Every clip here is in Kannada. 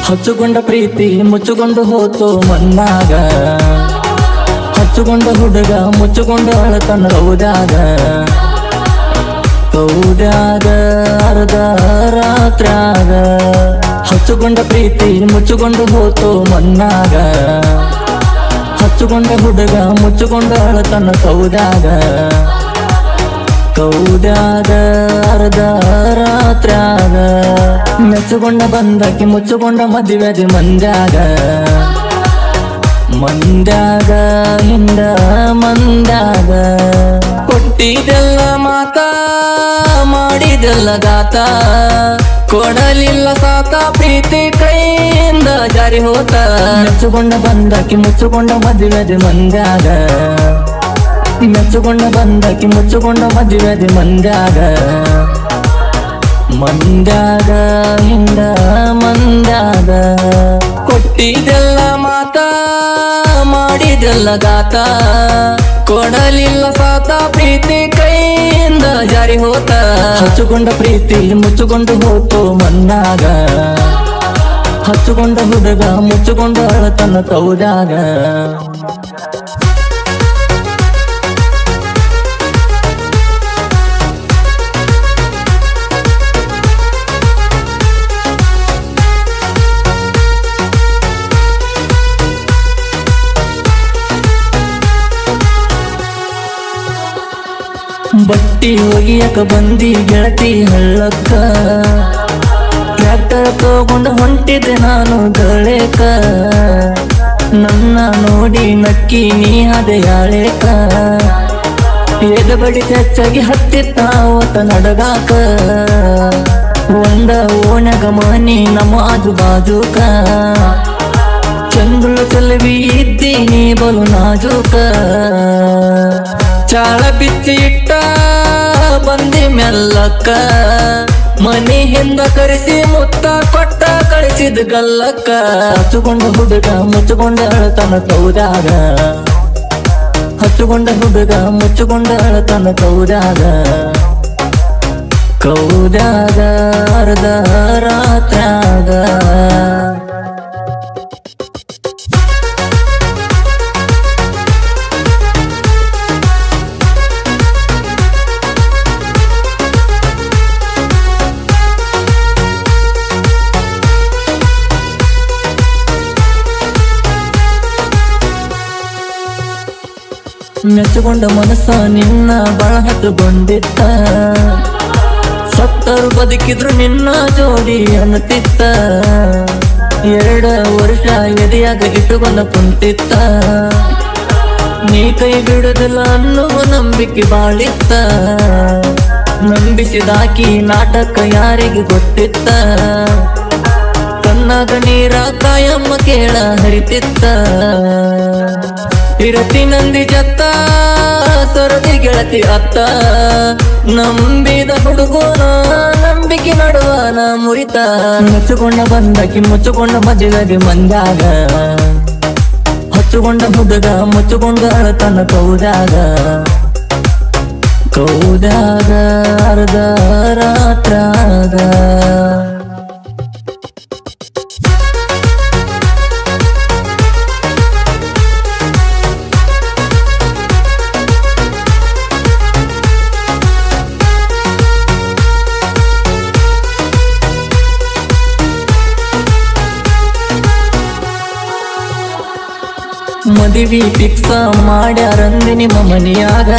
ಹಚ್ಚುಕೊಂಡ ಪ್ರೀತಿ ಮುಚ್ಚುಕೊಂಡು ಹೋತು ಮನ್ನಾಗ, ಹಚ್ಚುಕೊಂಡ ಹುಡುಗ ಮುಚ್ಚುಕೊಂಡು ಅಳತನ ಕೌದ್ಯಾಗ, ಕೌದ್ಯಾಗ ಅರ್ಧ ರಾತ್ರ್ಯಾಗ. ಹಚ್ಚುಕೊಂಡ ಪ್ರೀತಿ ಮುಚ್ಚುಕೊಂಡು ಹೋತು ಮನ್ನಾಗ, ಹಚ್ಚುಕೊಂಡ ಹುಡುಗ ಮುಚ್ಚುಕೊಂಡು ಅಳತನ ಕೌದ್ಯಾಗ, ಕೌದ್ಯಾಗ ಅರ್ಧ ರಾತ್ರ್ಯಾಗ. ಮೆಚ್ಚುಕೊಂಡ ಬಂದಕಿ ಮುಚ್ಚುಕೊಂಡ ಮದುವೆದಿ ಮಂದ್ಯಾಗ, ಮಂದ್ಯಾಗ ಹಿಂದ ಮಂದ್ಯಾಗ. ಕೊಟ್ಟಿದೆಲ್ಲ ಮಾತ ಮಾಡಿದೆಲ್ಲ ಗಾತ, ಕೊಡಲಿಲ್ಲ ಸಾತ ಪ್ರೀತಿ ಕೈಯಿಂದ ಜಾರಿ ಹೋತ. ಮೆಚ್ಚುಕೊಂಡ ಬಂದಕಿ ಮುಚ್ಚುಕೊಂಡ ಮದುವೆದಿ ಮಂದ್ಯಾಗ, ಮೆಚ್ಚುಕೊಂಡ ಬಂದಕಿ ಮುಚ್ಚುಕೊಂಡ ಮದುವೆದಿ ಮಂದ್ಯಾಗ, ಮಂದ್ಯಾಗ ಹಿಂದ ಮಂದ್ಯಾಗ. ಕೊಟ್ಟಿದೆಲ್ಲ ಮಾತ ಮಾಡಿದೆಲ್ಲ ಗಾತ, ಕೊಡಲಿಲ್ಲ ಸಾತ ಪ್ರೀತಿ ಕೈಯಿಂದ ಜಾರಿ ಹೋತ. ಹಚ್ಚುಕೊಂಡ ಪ್ರೀತಿ ಮುಚ್ಚುಕೊಂಡು ಹೋತು ಮನ್ನಾಗ, ಹಚ್ಚುಕೊಂಡ ಹುಡುಗ ಮುಚ್ಚುಕೊಂಡು ಅಳತನ ಕೌದ್ಯಾಗ. ಬಟ್ಟಿ ಒಗಿಯಕ ಬಂದಿ ಗೆಳತಿ ಹಳ್ಳಕ್ಕ, ಟ್ರ್ಯಾಕ್ಟರ್ ತಗೊಂಡು ಹೊಂಟಿದ್ದೆ ನಾನು ಗಳೇಕ. ನನ್ನ ನೋಡಿ ನಕ್ಕಿ ನೀ ಅದೆ ಯಾಳೇಕ, ಎದ ಬಡಿ ಹೆಚ್ಚಾಗಿ ಹತ್ತಿತ್ತ ಅವತ್ತ ನಡಗಾಕ. ಒಂದ ಓಣ್ಯಾಗ ಮನಿ ನಮ್ಮ ಆಜು ಬಾಜುಕ, ಚಂದ್ರುಳ ಚಲವಿ ಇದ್ದೀನಿ ಬಲು ನಾಜೂಕ. ಚಾಳ ಬಿಚ್ಚಿ ಇಟ್ಟ ಬಂದಿ ಮೆಲ್ಲಕ್ಕ, ಮನಿ ಹಿಂದ ಕರೆಸಿ ಮುತ್ತ ಕೊಟ್ಟ ಕಳಿಸಿದ ಗಲ್ಲಕ್ಕ. ಹಚ್ಚುಕೊಂಡ ಹುಡುಗ ಮುಚ್ಚುಕೊಂಡ ಅಳತನ ಕೌದ್ಯಾಗ, ಹಚ್ಚುಕೊಂಡ ಹುಡುಗ ಮುಚ್ಚುಕೊಂಡ ಅಳತನ ಕೌದ್ಯಾಗ, ಕೌದ್ಯಾಗ ಅರ್ಧ ರಾತ್ರ್ಯಾಗ. ಮೆಚ್ಚುಕೊಂಡ ಮನಸ್ಸ ನಿನ್ನ ಬಾಳ ಹತ್ತುಕೊಂಡಿತ್ತ, ಸತ್ತರು ಬದುಕಿದ್ರು ನಿನ್ನ ಜೋಡಿ ಅನ್ನತಿತ್ತ. 2 ವರ್ಷ ಎದೆಯಾಗ ಇಟ್ಟುಕೊಂಡ ಕುಂತಿತ್ತ, ನೀ ಕೈ ಬಿಡುದಿಲ್ಲ ಅನ್ನುವ ನಂಬಿಕೆ ಬಾಳಿತ್ತ. ನಂಬಿಸಿದಾಕಿ ನಾಟಕ ಯಾರಿಗೆ ಗೊತ್ತಿತ್ತ, ಕಣ್ಣಾಗ ನೀರ ಕಾಯಮ್ಮ ಕೇಳ ಹರಿತಿತ್ತ. ಇರತಿ ನಂದಿ ಜತ್ತ ಸರದಿ ಗೆಳತಿ ಅತ್ತ, ನಂಬಿದ ಹುಡುಗೋನ ನಂಬಿಕೆ ನಡುವನ ಮುರಿತ. ಮೆಚ್ಚುಕೊಂಡ ಬಂದಕಿ ಮುಚ್ಚುಕೊಂಡ ಮದುವೆಗೆ ಮಂದ್ಯಾಗ, ಹಚ್ಚುಕೊಂಡ ಹುಡುಗ ಮುಚ್ಚುಕೊಂಡ ಅಳತನ ಕೌದ್ಯಾಗ, ಕೌದ್ಯಾಗ ಅರ್ಧ ರಾತ್ರ್ಯಾಗ. ಮದುವೆ ಫಿಕ್ಸ ಮಾಡ್ಯಾರಂದಿ ನಿಮ್ಮ ಮನಿಯಾಗ,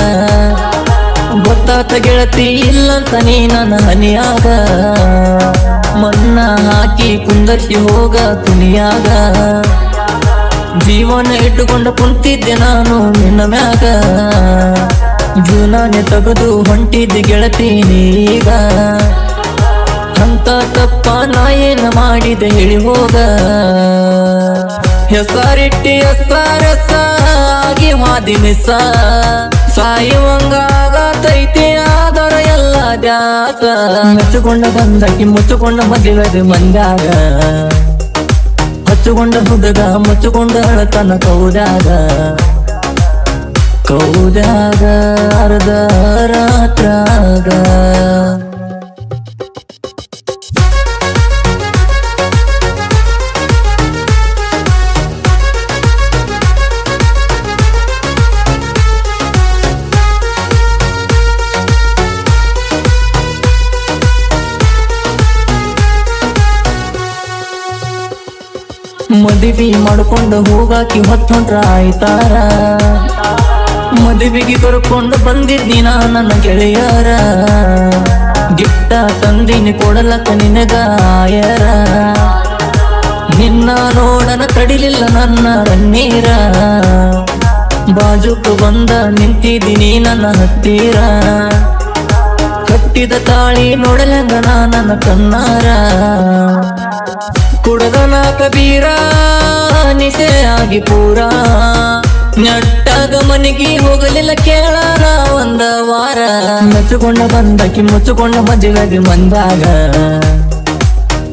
ಗೊತ್ತಾತ ಗೆಳತಿ ಇಲ್ಲಂತ ನೀ ನನ್ನ ಹನಿಯಾಗ. ಮನ್ನ ಹಾಕಿ ಕುಂದರ್ಸಿ ಹೋಗ ತುನಿಯಾಗ, ಜೀವನ ಇಟ್ಟುಕೊಂಡ ಕುಂತಿದ್ದೆ ನಾನು ನಿನ್ನ ಮ್ಯಾಗ. ಜೀವನಾನೆ ತೆಗೆದು ಹೊಂಟಿದ್ದೆ ಗೆಳತಿ ನೀಗ, ಅಂತ ತಪ್ಪ ನಾ ಏನ ಮಾಡಿದೆ ಹೇಳಿ ಹೋಗ. ಹೆಸರಿಟ್ಟಿ ಹೆಸರಸ ಆಗಿ ಹಾದಿ ಮಿಸ, ಸಾಯುವಂಗಾಗತೈತಿ ಆದರ ಎಲ್ಲ ದ್ಯಾಸ. ಮೆಚ್ಚುಕೊಂಡ ಬಂದಕಿ ಮುಚ್ಚುಕೊಂಡ ಮದುವೆದಿ ಮಂದ್ಯಾಗ, ಹಚ್ಚುಕೊಂಡ ಹುಡುಗ ಮುಚ್ಚುಕೊಂಡ ಅಳತನ ಕೌದ್ಯಾಗ, ಕೌದ್ಯಾಗ ಅರ್ಧ ರಾತ್ರ್ಯಾಗ. ಮದುವೆ ಮಾಡ್ಕೊಂಡು ಹೋಗಾಕಿ ಹೊತ್ತೊಂಡ್ರ ಆಯ್ತಾರ ಮದುವೆಗೆ ಕರ್ಕೊಂಡು ಬಂದಿದ್ನಿ ನಾ ನನ್ನ ಗೆಳೆಯರ ಗಿಫ್ಟ ತಂದಿನಿ ಕೊಡಲಕ್ಕ ನಿನಗಾಯರ ನಿನ್ನ ನೋಡನ ತಡಿಲಿಲ್ಲ ನನ್ನ ಕಣ್ಣೀರ ಬಾಜುಕು ಬಂದ ನಿಂತಿದ್ದೀನಿ ನನ್ನ ಹತ್ತಿರ ಕಟ್ಟಿದ ತಾಳಿ ನೋಡಲಂಗ ನನ್ನ ಕಣ್ಣಾರ ಕುಡದನ ಕಬೀರ ನಿಸೆ ಆಗಿ ಪೂರ ನಟ್ಟಾಗ ಮನೆಗೆ ಹೋಗಲಿಲ್ಲ ಕೇಳಾರ ಒಂದ ವಾರ ಮೆಚ್ಚುಕೊಂಡ ಬಂದಕಿ ಮುಚ್ಚುಕೊಂಡ ಮದುವೆಗೆ ಮಂದಾಗ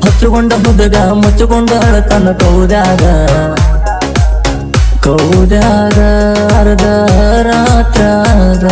ಹಚ್ಚುಕೊಂಡ ಹುಡುಗ ಮುಚ್ಚುಕೊಂಡ ಅಳತನ ಕೌದಾಗ ಅರ್ಧ ರಾತ್ರಾಗ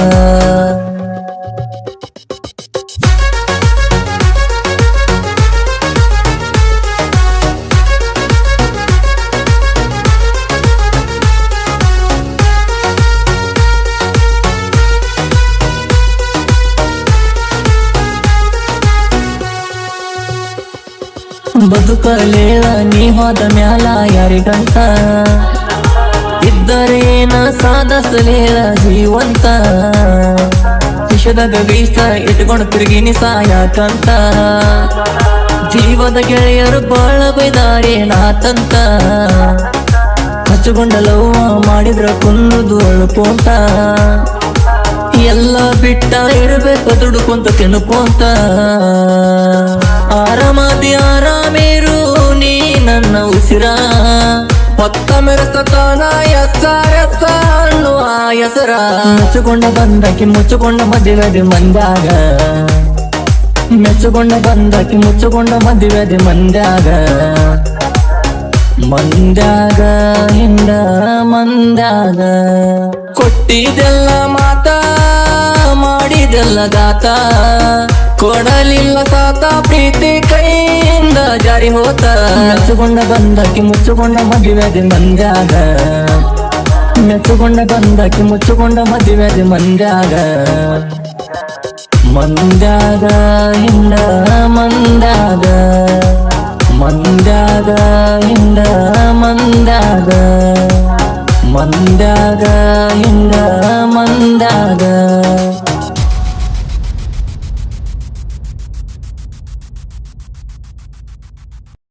ಬದುಕಲೇಳ ನೀ ಹೋದ ಮ್ಯಾಲ ಯಾರಿಗಂತ ಇದ್ದರೇನ ಸಾಧಿಸಲೇಳ ಜೀವಂತ ವಿಷದಾಗ ಬೀಸ ಇಟ್ಕೊಂಡು ತಿರುಗಿನಿ ಸಾಯಾಕಂತ ಜೀವದ ಗೆಳೆಯರು ಬಾಳ ಬೈದಾರೇನಾತಂತ ಹಚ್ಚುಕೊಂಡ ಲವ್ ಮಾಡಿದ್ರ ಕುನ್ನುದು ಅಳ್ಕೊಂತ ಎಲ್ಲ ಬಿಟ್ಟ ಇರ್ಬೇಕು ದುಡ್ಕೊಂತ ತಿನ್ಕೊಂತ ಆರಾಮಾದಿ ಆರಾಮೇರು ನೀ ನನ್ನ ಉಸಿರ ಹೊತ್ತ ಮೆರೆಸತಾನ ಅನ್ನುವ ಹೆಸರ ಮೆಚ್ಚುಕೊಂಡ ಬಂದಕಿ ಮುಚ್ಚುಕೊಂಡ ಮದುವೆದೆ ಮಂದ್ಯಾಗ ಮೆಚ್ಚುಕೊಂಡ ಬಂದಕಿ ಮುಚ್ಚುಕೊಂಡ ಮದುವೆದೆ ಮಂದ್ಯಾಗ ಹಿಂದ ಮಂದ್ಯಾಗ ಕೊಟ್ಟಿದೆಲ್ಲ ಮಾತ ಮಾಡಿದೆಲ್ಲ ಗಾತ ಕೊಡಲಿಲ್ಲ ಸಾತ ಪ್ರೀತಿ ಕೈಯಿಂದ ಜಾರಿ ಹೋತ ಮೆಚ್ಚುಕೊಂಡ ಬಂದಕಿ ಮುಚ್ಚುಕೊಂಡ ಮದುವೆದೆ ಮಂದ್ಯಾಗ ಮೆಚ್ಚುಕೊಂಡ ಬಂದಕಿ ಮುಚ್ಚುಕೊಂಡ ಮದುವೆದೆ ಮಂದ್ಯಾಗ ಹಿಂದ ಮಂದ್ಯಾಗ ಹಿಂದ ಮಂದ್ಯಾಗ ಹಿಂದ ಮಂದ್ಯಾಗ